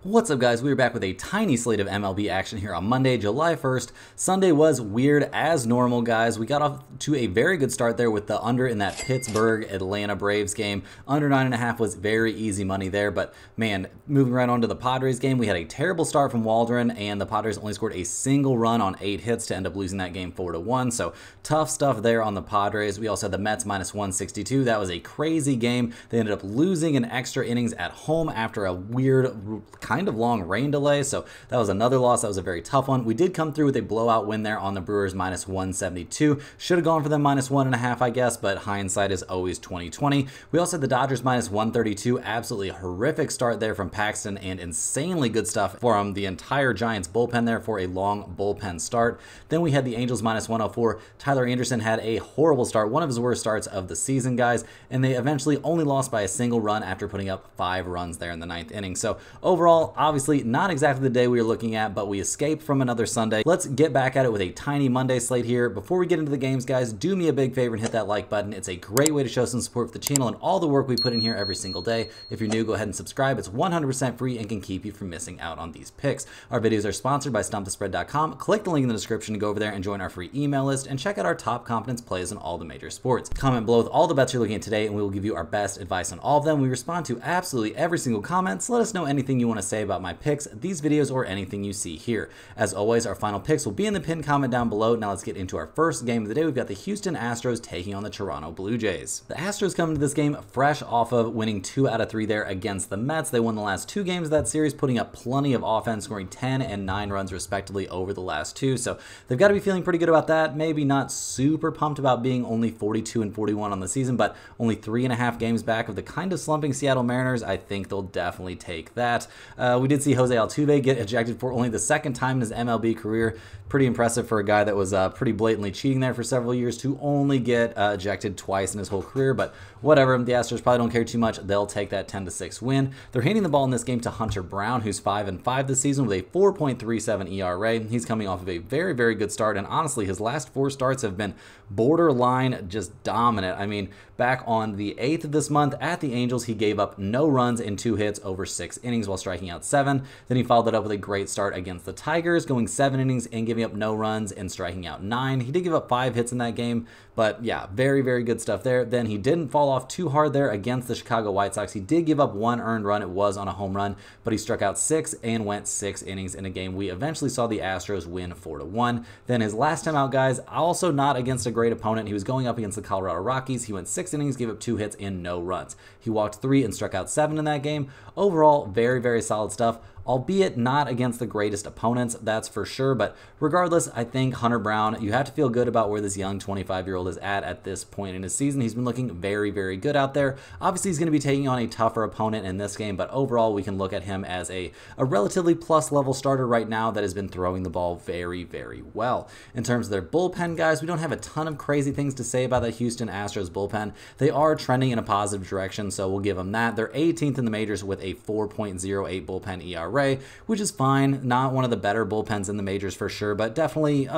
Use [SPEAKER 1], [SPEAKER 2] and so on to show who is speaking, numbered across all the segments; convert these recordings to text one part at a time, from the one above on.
[SPEAKER 1] What's up, guys? We are back with a tiny slate of MLB action here on Monday, July 1st. Sunday was weird as normal, guys. We got off to a very good start there with the under in that Pittsburgh-Atlanta Braves game. Under 9.5 was very easy money there, but man, moving right on to the Padres game, we had a terrible start from Waldron, and the Padres only scored a single run on 8 hits to end up losing that game 4-1, so tough stuff there on the Padres. We also had the Mets minus 162. That was a crazy game. They ended up losing in extra innings at home after a weird kind of long rain delay, so that was another loss. That was a very tough one. We did come through with a blowout win there on the Brewers minus 172. Should have gone for them minus 1.5, I guess, but hindsight is always 20/20. We also had the Dodgers minus 132. Absolutely horrific start there from Paxton, and insanely good stuff from the entire Giants bullpen there for a long bullpen start. Then we had the Angels minus 104. Tyler Anderson had a horrible start, one of his worst starts of the season, guys, and they eventually only lost by a single run after putting up 5 runs there in the 9th inning. So overall, obviously not exactly the day we were looking at, but we escaped from another Sunday. Let's get back at it with a tiny Monday slate here. Before we get into the games, guys, do me a big favor and hit that like button. It's a great way to show some support for the channel and all the work we put in here every single day. If you're new, go ahead and subscribe. It's 100% free and can keep you from missing out on these picks. Our videos are sponsored by StumpTheSpread.com. Click the link in the description to go over there and join our free email list and check out our top confidence plays in all the major sports. Comment below with all the bets you're looking at today, and we will give you our best advice on all of them. We respond to absolutely every single comment, so let us know anything you want to say about my picks, these videos, or anything you see here. As always, our final picks will be in the pinned comment down below. Now let's get into our first game of the day. We've got the Houston Astros taking on the Toronto Blue Jays. The Astros come into this game fresh off of winning 2 out of 3 there against the Mets. They won the last 2 games of that series, putting up plenty of offense, scoring 10 and 9 runs respectively over the last 2. So they've got to be feeling pretty good about that. Maybe not super pumped about being only 42 and 41 on the season, but only 3.5 games back of the kind of slumping Seattle Mariners. I think they'll definitely take that. We did see Jose Altuve get ejected for only the 2nd time in his MLB career. Pretty impressive for a guy that was pretty blatantly cheating there for several years to only get ejected twice in his whole career, but whatever. The Astros probably don't care too much. They'll take that 10-6 win. They're handing the ball in this game to Hunter Brown, who's 5-5 this season with a 4.37 ERA. He's coming off of a very, very good start, and honestly, his last 4 starts have been borderline just dominant. I mean, back on the 8th of this month at the Angels, he gave up no runs and 2 hits over 6 innings while striking out 7. Then he followed that up with a great start against the Tigers, going 7 innings and giving up no runs and striking out 9. He did give up 5 hits in that game, but yeah, very, very good stuff there. Then he didn't fall off too hard there against the Chicago White Sox. He did give up 1 earned run. It was on a home run, but he struck out 6 and went 6 innings in a game we eventually saw the Astros win 4-1. Then his last time out, guys, also not against a great opponent. He was going up against the Colorado Rockies. He went 6 innings, gave up 2 hits and no runs. He walked 3 and struck out 7 in that game. Overall, very, very solid stuff, albeit not against the greatest opponents, that's for sure. But regardless, I think Hunter Brown, you have to feel good about where this young 25-year-old is at this point in his season. He's been looking very, very good out there. Obviously, he's going to be taking on a tougher opponent in this game, but overall, we can look at him as a relatively plus-level starter right now that has been throwing the ball very, very well. In terms of their bullpen, guys, we don't have a ton of crazy things to say about the Houston Astros bullpen. They are trending in a positive direction, so we'll give them that. They're 18th in the majors with a 4.08 bullpen ERA, which is fine. Not one of the better bullpens in the majors for sure, but definitely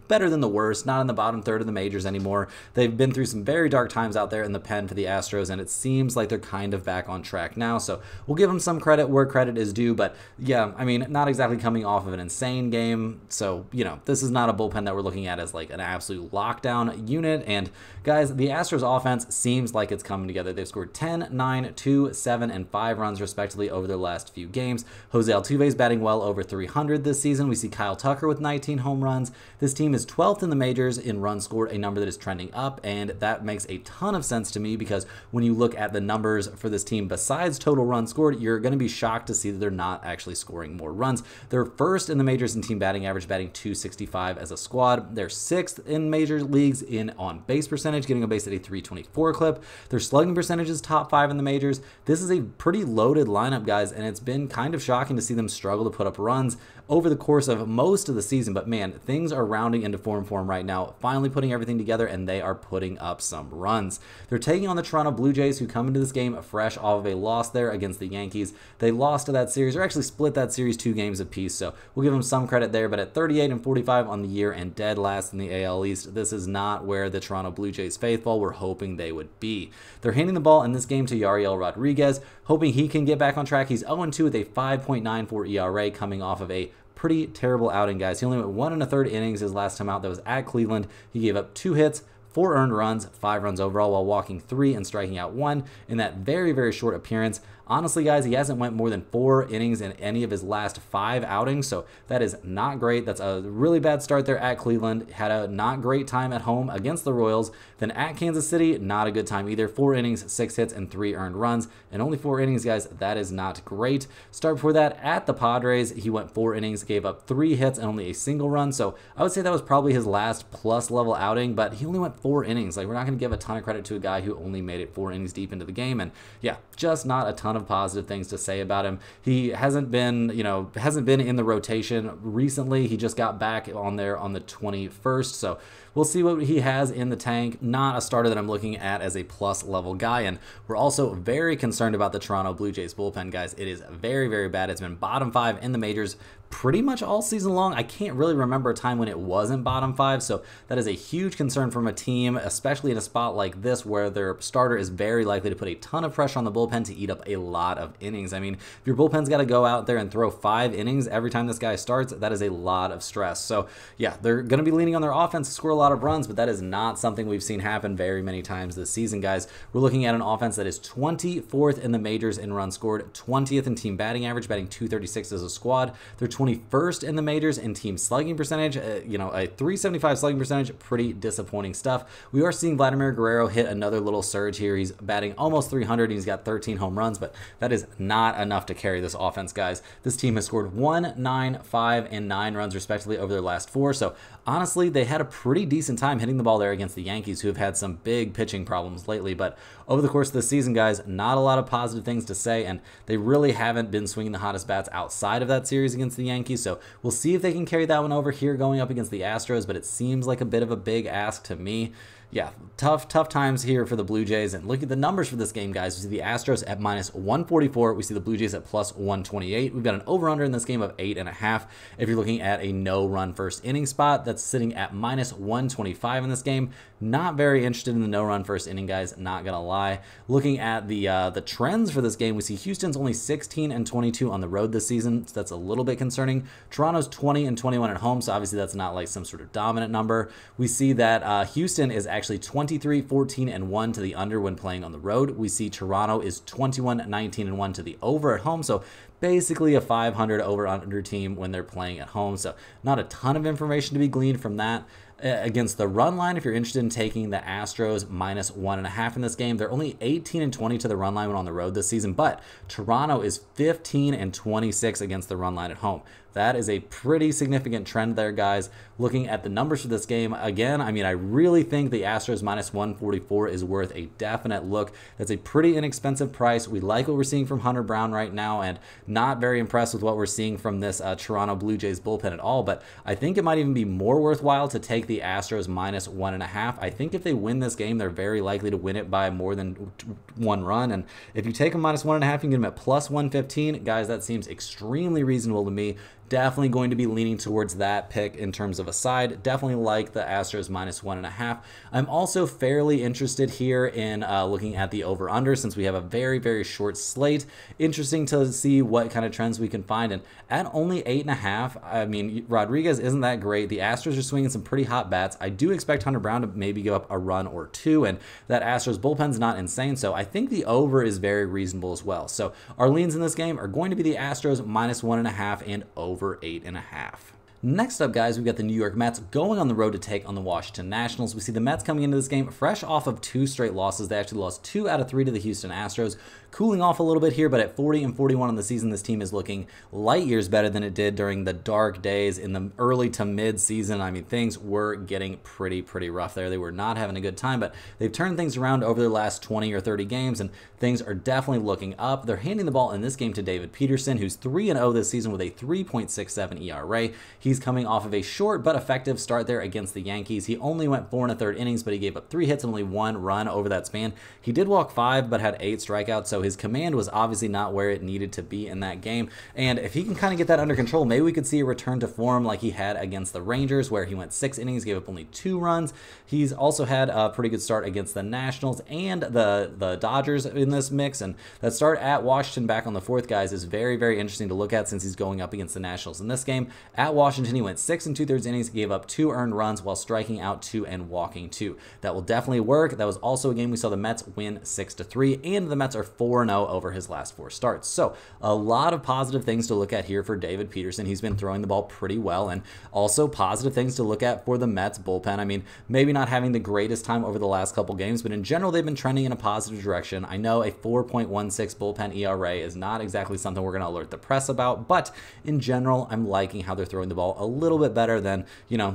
[SPEAKER 1] better than the worst. Not in the bottom third of the majors anymore. They've been through some very dark times out there in the pen for the Astros, and it seems like they're kind of back on track now. So we'll give them some credit where credit is due, but yeah, I mean, not exactly coming off of an insane game. So, you know, this is not a bullpen that we're looking at as like an absolute lockdown unit. And guys, the Astros offense seems like it's coming together. They've scored 10, 9, 2, 7, and 5 runs respectively over their last few games. Jose Altuve is batting well over 300 this season. We see Kyle Tucker with 19 home runs. This team is 12th in the majors in runs scored, a number that is trending up, and that makes a ton of sense to me because when you look at the numbers for this team besides total runs scored, you're going to be shocked to see that they're not actually scoring more runs. They're 1st in the majors in team batting average, batting 265 as a squad. They're 6th in major leagues in on base percentage, getting a base at a 324 clip. Their slugging percentage is top 5 in the majors. This is a pretty loaded lineup, guys, and it's been kind of shocking to see them struggle to put up runs over the course of most of the season. But man, things are rounding into form for him right now, finally putting everything together, and they are putting up some runs. They're taking on the Toronto Blue Jays, who come into this game fresh off of a loss there against the Yankees. They lost to that series, or actually split that series 2 games apiece, so we'll give them some credit there, but at 38-45 on the year and dead last in the AL East, this is not where the Toronto Blue Jays faithful were hoping they would be. They're handing the ball in this game to Yariel Rodriguez, hoping he can get back on track. He's 0-2 with a 5.94 ERA coming off of a pretty terrible outing, guys. He only went 1 1/3 innings his last time out. That was at Cleveland. He gave up 2 hits, 4 earned runs, 5 runs overall, while walking 3 and striking out 1 in that very, very short appearance. Honestly, guys, he hasn't went more than 4 innings in any of his last 5 outings, so that is not great. That's a really bad start there at Cleveland. Had a not great time at home against the Royals. Then at Kansas City, not a good time either. 4 innings, 6 hits, and 3 earned runs, and only 4 innings, guys. That is not great. Start before that at the Padres, he went 4 innings, gave up 3 hits, and only a single run, so I would say that was probably his last plus-level outing, but he only went 4 innings. Like, we're not going to give a ton of credit to a guy who only made it 4 innings deep into the game, and yeah, just not a ton of positive things to say about him. He hasn't been, hasn't been in the rotation recently. He just got back on there on the 21st, so we'll see what he has in the tank. Not a starter that I'm looking at as a plus level guy, and we're also very concerned about the Toronto Blue Jays bullpen, guys. It is very, very bad. It's been bottom 5 in the majors pretty much all season long. I can't really remember a time when it wasn't bottom 5, so that is a huge concern from a team, especially in a spot like this where their starter is very likely to put a ton of pressure on the bullpen to eat up a lot of innings. I mean, if your bullpen's got to go out there and throw 5 innings every time this guy starts, that is a lot of stress. So yeah, they're going to be leaning on their offense to score a lot of runs, but that is not something we've seen happen very many times this season, guys. We're looking at an offense that is 24th in the majors in runs scored, 20th in team batting average, batting .236 as a squad. They're 21st in the majors in team slugging percentage, a .375 slugging percentage, pretty disappointing stuff. We are seeing Vladimir Guerrero hit another little surge here. He's batting almost 300, and he's got 13 home runs, but that is not enough to carry this offense, guys. This team has scored 1, 9, 5, and 9 runs respectively over their last 4, so honestly, they had a pretty decent time hitting the ball there against the Yankees, who have had some big pitching problems lately, but over the course of the season, guys, not a lot of positive things to say, and they really haven't been swinging the hottest bats outside of that series against the Yankees, so we'll see if they can carry that one over here going up against the Astros, but it seems like a bit of a big ask to me. Yeah, tough times here for the Blue Jays. And look at the numbers for this game, guys. We see the Astros at -144. We see the Blue Jays at +128. We've got an over-under in this game of 8.5. If you're looking at a no-run first inning spot, that's sitting at -125 in this game. Not very interested in the no-run first inning, guys. Not gonna lie. Looking at the trends for this game, we see Houston's only 16-22 on the road this season, so that's a little bit concerning. Toronto's 20-21 at home, so obviously that's not like some sort of dominant number. We see that Houston is actually 23-14-1 to the under when playing on the road. We see Toronto is 21-19-1 to the over at home, so basically a 500 over-under team when they're playing at home, so not a ton of information to be gleaned from that. Against the run line, if you're interested in taking the Astros -1.5 in this game, they're only 18-20 to the run line when on the road this season, but Toronto is 15-26 against the run line at home. That is a pretty significant trend there, guys. Looking at the numbers for this game, again, I mean, I really think the Astros -144 is worth a definite look. That's a pretty inexpensive price. We like what we're seeing from Hunter Brown right now, and not very impressed with what we're seeing from this Toronto Blue Jays bullpen at all, but I think it might even be more worthwhile to take the Astros -1.5. I think if they win this game, they're very likely to win it by more than 1 run, and if you take them -1.5, you can get them at +115. Guys, that seems extremely reasonable to me. Definitely going to be leaning towards that pick in terms of a side. Definitely like the Astros -1.5. I'm also fairly interested here in looking at the over-under since we have a very, very short slate. Interesting to see what kind of trends we can find. And at only 8.5, I mean, Rodriguez isn't that great. The Astros are swinging some pretty hot bats. I do expect Hunter Brown to maybe go up a run or 2, and that Astros bullpen's not insane, so I think the over is very reasonable as well. So our leans in this game are going to be the Astros -1.5 and over 8.5. Next up, guys, we've got the New York Mets going on the road to take on the Washington Nationals. We see the Mets coming into this game fresh off of 2 straight losses. They actually lost 2 out of 3 to the Houston Astros. Cooling off a little bit here, but at 40-41 on the season, this team is looking light years better than it did during the dark days in the early to mid-season. I mean, things were getting pretty rough there. They were not having a good time, but they've turned things around over their last 20 or 30 games, and things are definitely looking up. They're handing the ball in this game to David Peterson, who's 3-0 this season with a 3.67 ERA. He's He's coming off of a short but effective start there against the Yankees. He only went 4 1/3 innings, but he gave up 3 hits and only 1 run over that span. He did walk 5, but had 8 strikeouts, so his command was obviously not where it needed to be in that game. And if he can kind of get that under control, maybe we could see a return to form like he had against the Rangers, where he went 6 innings, gave up only 2 runs. He's also had a pretty good start against the Nationals and the Dodgers in this mix, and that start at Washington back on the 4th, guys, is very, very interesting to look at since he's going up against the Nationals in this game. At Washington, he went 6 2/3 innings, gave up 2 earned runs while striking out 2 and walking 2. That will definitely work. That was also a game we saw the Mets win 6-3, and the Mets are 4-0 over his last 4 starts. So a lot of positive things to look at here for David Peterson. He's been throwing the ball pretty well, and also positive things to look at for the Mets bullpen. I mean, maybe not having the greatest time over the last couple games, but in general, they've been trending in a positive direction. I know a 4.16 bullpen ERA is not exactly something we're going to alert the press about, but in general, I'm liking how they're throwing the ball a little bit better than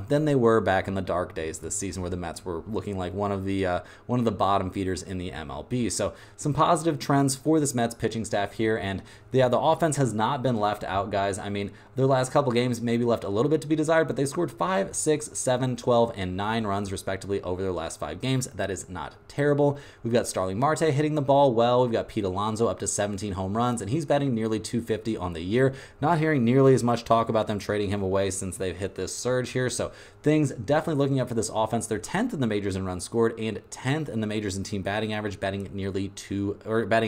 [SPEAKER 1] they were back in the dark days this season, where the Mets were looking like one of the bottom feeders in the MLB. So some positive trends for this Mets pitching staff here, and the offense has not been left out, guys. I mean, their last couple games maybe left a little bit to be desired, but they scored 5, 6, 7, 12, and 9 runs respectively over their last 5 games. That is not terrible. We've got Starling Marte hitting the ball well. We've got Pete Alonso up to 17 home runs, and he's batting nearly 250 on the year. Not hearing nearly as much talk about them trading him away since they've hit this surge here. So things definitely looking up for this offense. They're 10th in the majors in runs scored and 10th in the majors in team batting average, batting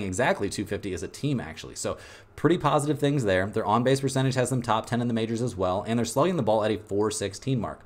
[SPEAKER 1] exactly 250 as a team, actually. So pretty positive things there. Their on-base percentage has them top 10 in the majors as well, and they're slugging the ball at a .416 mark.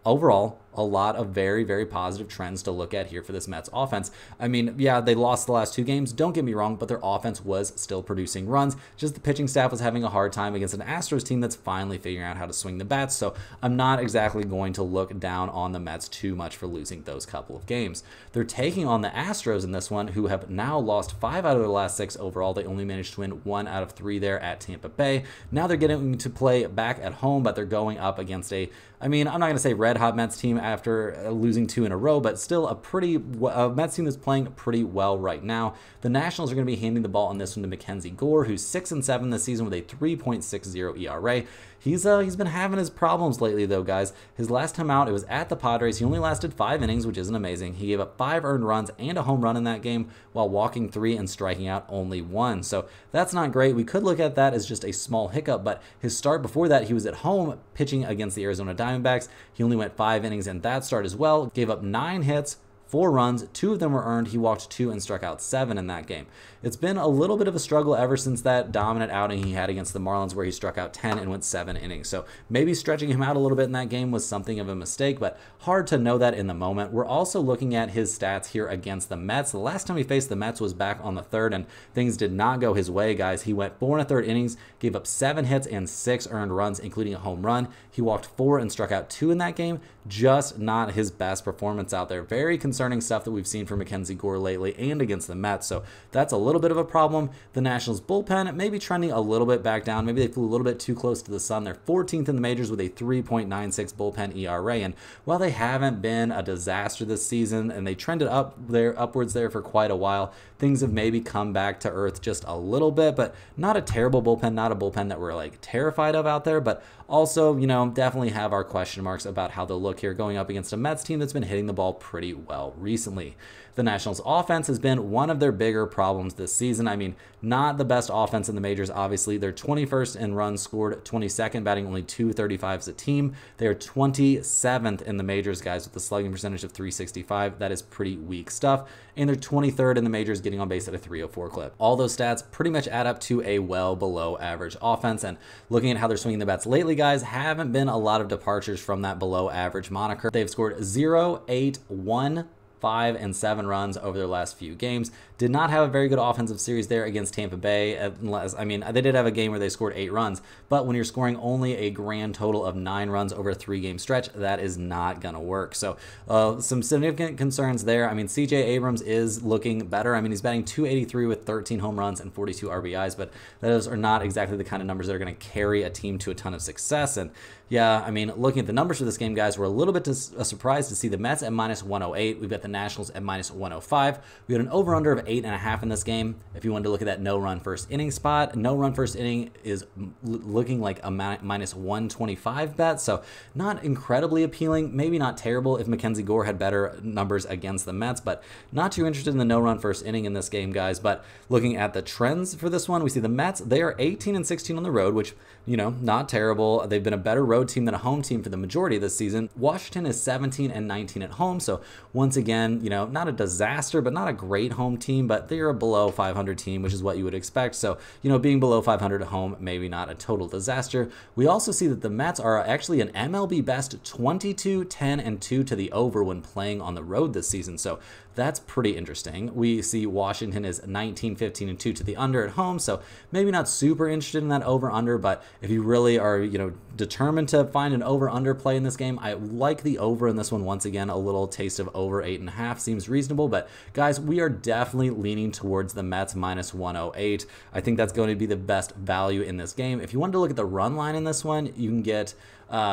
[SPEAKER 1] Overall, a lot of very, very positive trends to look at here for this Mets offense. I mean, yeah, they lost the last 2 games, don't get me wrong, but their offense was still producing runs. Just the pitching staff was having a hard time against an Astros team that's finally figuring out how to swing the bats, so I'm not exactly going to look down on the Mets too much for losing those couple of games. They're taking on the Astros in this one, who have now lost 5 out of their last 6 overall. They only managed to win 1 out of 3 there at Tampa Bay. Now they're getting to play back at home, but they're going up against I'm not going to say red-hot Mets team after losing 2 in a row, but still a Mets team that's playing pretty well right now. The Nationals are going to be handing the ball on this one to Mackenzie Gore, who's 6-7 this season with a 3.60 ERA. He's been having his problems lately, though, guys. His last time out, it was at the Padres. He only lasted 5 innings, which isn't amazing. He gave up 5 earned runs and a home run in that game while walking 3 and striking out only 1. So that's not great. We could look at that as just a small hiccup, but his start before that, he was at home pitching against the Arizona Diamondbacks. He only went 5 innings in that start as well, gave up 9 hits, 4 runs, 2 of them were earned. He walked 2 and struck out 7 in that game. It's been a little bit of a struggle ever since that dominant outing he had against the Marlins, where he struck out 10 and went 7 innings. So maybe stretching him out a little bit in that game was something of a mistake, but hard to know that in the moment. We're also looking at his stats here against the Mets. The last time he faced the Mets was back on the 3rd, and things did not go his way, guys. He went 4 1/3 innings, gave up 7 hits and 6 earned runs, including a home run. He walked 4 and struck out 2 in that game. Just not his best performance out there. Very concerning stuff that we've seen from Mackenzie Gore lately and against the Mets. So that's a little bit of a problem. The Nationals bullpen may be trending a little bit back down. Maybe they flew a little bit too close to the sun. They're 14th in the majors with a 3.96 bullpen ERA. And while they haven't been a disaster this season and they trended upwards there for quite a while, things have maybe come back to earth just a little bit, but not a terrible bullpen, not a bullpen that we're like terrified of out there, but also, definitely have our question marks about how they'll look here going up against a Mets team that's been hitting the ball pretty well recently. The Nationals offense has been one of their bigger problems this season. I mean, not the best offense in the majors, obviously. They're 21st in runs scored, 22nd, batting only .235 as a team. They are 27th in the majors, guys, with a slugging percentage of .365. That is pretty weak stuff. And they're 23rd in the majors, getting on base at a .304 clip. All those stats pretty much add up to a well below average offense. And looking at how they're swinging the bats lately, guys, haven't been a lot of departures from that below average moniker. They've scored 0, 8, 1, 5, and 7 runs over their last few games. Did not have a very good offensive series there against Tampa Bay. They did have a game where they scored 8 runs, but when you're scoring only a grand total of 9 runs over a 3-game stretch, that is not going to work. So some significant concerns there. CJ Abrams is looking better. He's batting .283 with 13 home runs and 42 RBIs, but those are not exactly the kind of numbers that are going to carry a team to a ton of success. And yeah, looking at the numbers for this game, guys, we're a little bit surprised to see the Mets at -108. We've got the Nationals at -105. We had an over-under of 8.5 in this game. If you wanted to look at that no-run first inning spot, no-run first inning is looking like a -125 bet, so not incredibly appealing, maybe not terrible if Mackenzie Gore had better numbers against the Mets, but not too interested in the no-run first inning in this game, guys. But looking at the trends for this one, we see the Mets, they are 18-16 on the road, which, you know, not terrible. They've been a better road team than a home team for the majority of this season. Washington is 17-19 at home, so once again, you know, not a disaster, but not a great home team, but they're a below 500 team, which is what you would expect. So, you know, being below 500 at home, maybe not a total disaster. We also see that the Mets are actually an MLB best 22-10-2 to the over when playing on the road this season. So that's pretty interesting. We see Washington is 19-15-2 to the under at home, so maybe not super interested in that over-under, but if you really are, you know, determined to find an over-under play in this game, I like the over in this one. Once again, a little taste of over 8.5 seems reasonable, but guys, we are definitely leaning towards the Mets -108. I think that's going to be the best value in this game. If you wanted to look at the run line in this one, you can get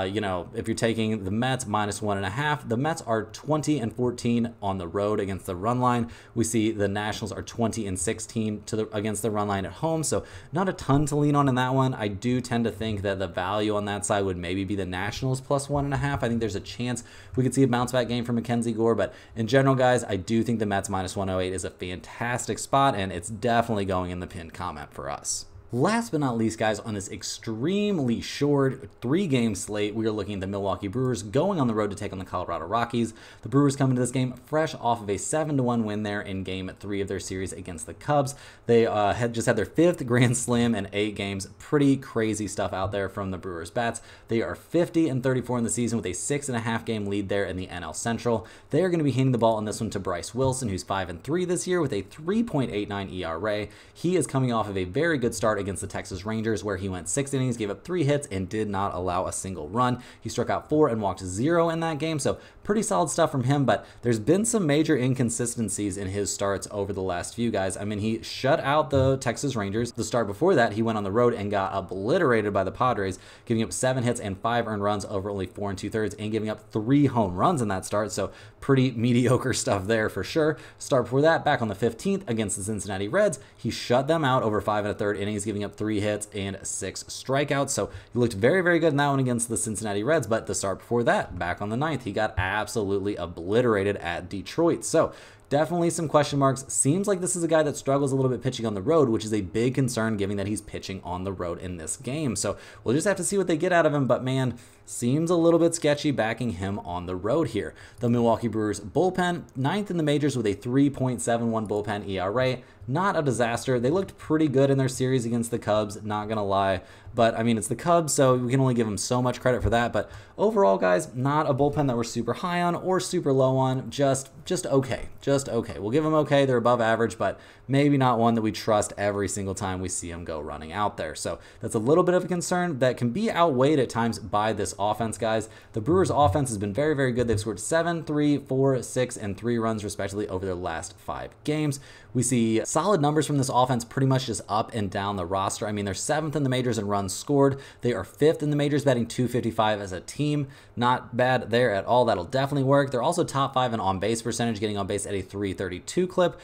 [SPEAKER 1] you know, if you're taking the Mets -1.5, the Mets are 20-14 on the road against the run line. We see the Nationals are 20-16 against the run line at home, so not a ton to lean on in that one. I do tend to think that the value on that side would maybe be the Nationals +1.5. I think there's a chance we could see a bounce back game from Mackenzie Gore, but in general, guys, I do think the Mets -108 is a fantastic spot, and it's definitely going in the pinned comment for us. Last but not least, guys, on this extremely short 3-game slate, we are looking at the Milwaukee Brewers going on the road to take on the Colorado Rockies. The Brewers come into this game fresh off of a 7-1 win there in Game 3 of their series against the Cubs. They had their 5th Grand Slam in 8 games. Pretty crazy stuff out there from the Brewers bats. They are 50-34 in the season with a 6.5 game lead there in the NL Central. They are going to be handing the ball in this one to Bryce Wilson, who's 5-3 this year with a 3.89 ERA. He is coming off of a very good start against the Texas Rangers, where he went 6 innings, gave up 3 hits, and did not allow a single run. He struck out 4 and walked 0 in that game, so pretty solid stuff from him, but there's been some major inconsistencies in his starts over the last few, guys. I mean, he shut out the Texas Rangers. The start before that, he went on the road and got obliterated by the Padres, giving up 7 hits and 5 earned runs over only 4 2/3, and giving up 3 home runs in that start, so pretty mediocre stuff there for sure. Start before that, back on the 15th against the Cincinnati Reds, he shut them out over 5 1/3 innings, giving up 3 hits and 6 strikeouts. So he looked very, very good in that one against the Cincinnati Reds. But the start before that, back on the 9th, he got absolutely obliterated at Detroit. So definitely some question marks. Seems like this is a guy that struggles a little bit pitching on the road, which is a big concern given that he's pitching on the road in this game. So we'll just have to see what they get out of him. But man, seems a little bit sketchy backing him on the road here. The Milwaukee Brewers bullpen, 9th in the majors with a 3.71 bullpen ERA. Not a disaster. They looked pretty good in their series against the Cubs, not going to lie. But, I mean, it's the Cubs, so we can only give them so much credit for that. But overall, guys, not a bullpen that we're super high on or super low on. Just okay. Just okay. We'll give them okay. They're above average, but maybe not one that we trust every single time we see them go running out there. So that's a little bit of a concern that can be outweighed at times by this offense, guys. The Brewers' offense has been very, very good. They've scored 7, 3, 4, 6, and 3 runs, respectively, over their last 5 games. We see solid numbers from this offense pretty much just up and down the roster. I mean, they're 7th in the majors in runs scored. They are 5th in the majors, batting .255 as a team. Not bad there at all. That'll definitely work. They're also top 5 in on-base percentage, getting on base at a .332 clip.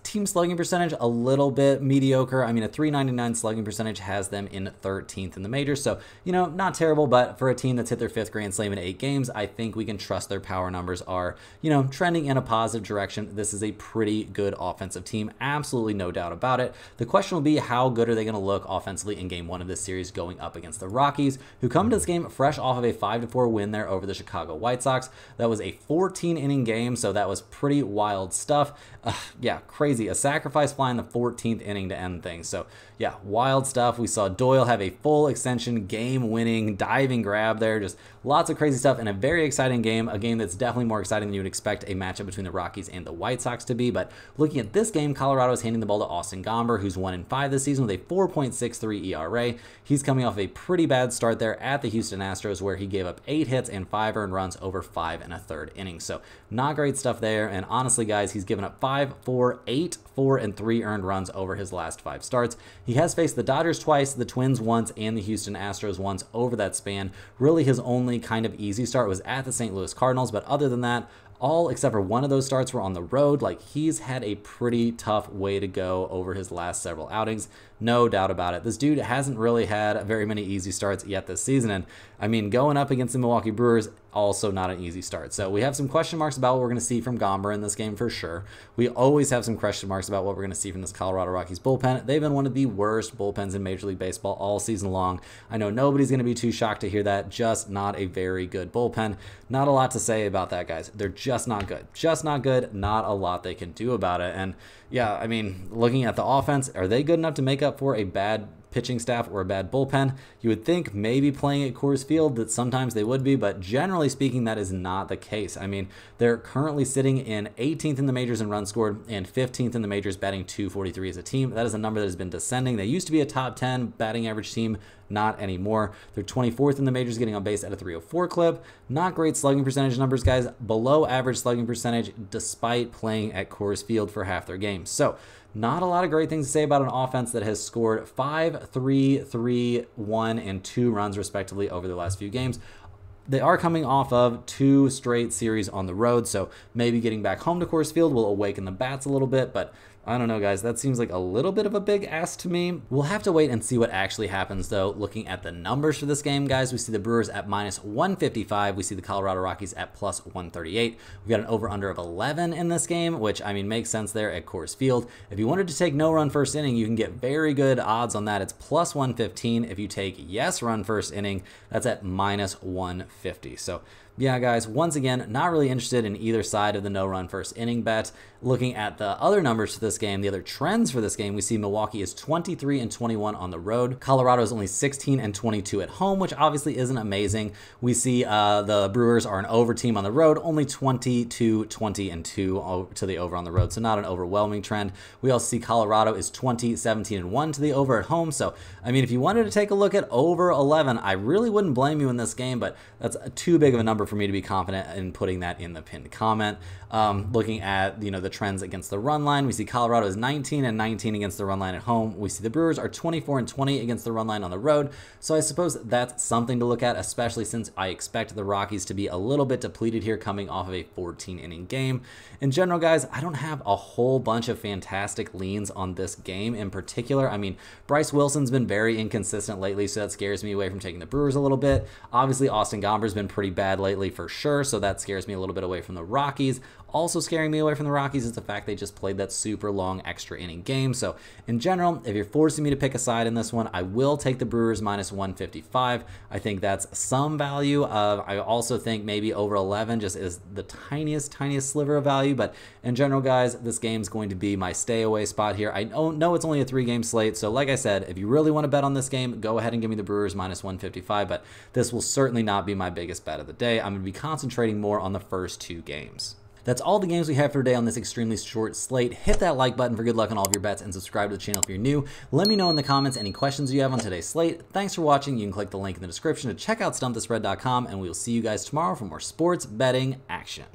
[SPEAKER 1] Team slugging percentage, a little bit mediocre. I mean, a .399 slugging percentage has them in 13th in the majors. So, you know, not terrible, but for a team that's hit their 5th Grand Slam in 8 games, I think we can trust their power numbers are, you know, trending in a positive direction. This is a pretty good offensive team. Absolutely no doubt about it. The question will be, how good are they going to look offensively in Game 1 of this series going up against the Rockies, who come to this game fresh off of a 5-4 win there over the Chicago White Sox. That was a 14-inning game, so that was pretty wild stuff. Yeah, crazy. A sacrifice fly in the 14th inning to end things. So yeah, wild stuff. We saw Doyle have a full extension game-winning diving grab there. Just lots of crazy stuff and a very exciting game. A game that's definitely more exciting than you would expect a matchup between the Rockies and the White Sox to be. But looking at this game, Colorado is handing the ball to Austin Gomber, who's 1-5 this season with a 4.63 ERA. He's coming off a pretty bad start there at the Houston Astros, where he gave up 8 hits and 5 earned runs over 5 1/3 innings. So not great stuff there. And honestly, guys, he's given up 5, 4, 8, 4, and 3 earned runs over his last 5 starts. He has faced the Dodgers twice, the Twins once, and the Houston Astros once over that span. Really, his only kind of easy start was at the St. Louis Cardinals, but other than that, All except for one of those starts were on the road. Like, he's had a pretty tough way to go over his last several outings. No doubt about it. This dude hasn't really had very many easy starts yet this season. And I mean, going up against the Milwaukee Brewers, also not an easy start. So we have some question marks about what we're going to see from Gomber in this game for sure. We always have some question marks about what we're going to see from this Colorado Rockies bullpen. They've been one of the worst bullpens in Major League Baseball all season long. I know nobody's going to be too shocked to hear that. Just not a very good bullpen. Not a lot to say about that, guys. They're just not good. Just not good. Not a lot they can do about it. And yeah, I mean, looking at the offense, are they good enough to make up for a bad pitching staff or a bad bullpen? You would think maybe playing at Coors Field that sometimes they would be, but generally speaking, that is not the case. I mean, they're currently sitting in 18th in the majors in runs scored and 15th in the majors, batting .243 as a team. That is a number that has been descending. They used to be a top 10 batting average team, not anymore. They're 24th in the majors, getting on base at a .304 clip. Not great slugging percentage numbers, guys. Below average slugging percentage despite playing at Coors Field for half their games. So not a lot of great things to say about an offense that has scored 5, 3, 3, 1, and 2 runs respectively over the last few games. They are coming off of 2 straight series on the road, so maybe getting back home to Coors Field will awaken the bats a little bit, but I don't know, guys. That seems like a little bit of a big ask to me. We'll have to wait and see what actually happens, though. Looking at the numbers for this game, guys, we see the Brewers at -155. We see the Colorado Rockies at +138. We've got an over-under of 11 in this game, which, I mean, makes sense there at Coors Field. If you wanted to take no run first inning, you can get very good odds on that. It's +115. If you take yes run first inning, that's at -150. So yeah, guys, once again, not really interested in either side of the no-run first inning bet. Looking at the other numbers for this game, the other trends for this game, we see Milwaukee is 23-21 on the road. Colorado is only 16-22 at home, which obviously isn't amazing. We see the Brewers are an over team on the road, only 22-20-2 to the over on the road, so not an overwhelming trend. We also see Colorado is 20-17-1 to the over at home. So, I mean, if you wanted to take a look at over 11, I really wouldn't blame you in this game, but that's too big of a number for me to be confident in putting that in the pinned comment. Looking at, the trends against the run line, we see Colorado is 19-19 against the run line at home. We see the Brewers are 24-20 against the run line on the road. So I suppose that's something to look at, especially since I expect the Rockies to be a little bit depleted here coming off of a 14-inning game. In general, guys, I don't have a whole bunch of fantastic leans on this game in particular. I mean, Bryce Wilson's been very inconsistent lately, so that scares me away from taking the Brewers a little bit. Obviously, Austin Gomber's been pretty bad lately for sure, so that scares me a little bit away from the Rockies. Also scaring me away from the Rockies is the fact they just played that super long extra inning game. So in general, if you're forcing me to pick a side in this one, I will take the Brewers -155. I think that's some value. I also think maybe over 11 just is the tiniest sliver of value. But in general, guys, this game's going to be my stay away spot here. I know it's only a 3-game slate. So like I said, if you really want to bet on this game, go ahead and give me the Brewers -155. But this will certainly not be my biggest bet of the day. I'm going to be concentrating more on the first 2 games. That's all the games we have for today on this extremely short slate. Hit that like button for good luck on all of your bets and subscribe to the channel if you're new. Let me know in the comments any questions you have on today's slate. Thanks for watching. You can click the link in the description to check out StumpTheSpread.com, and we'll see you guys tomorrow for more sports betting action.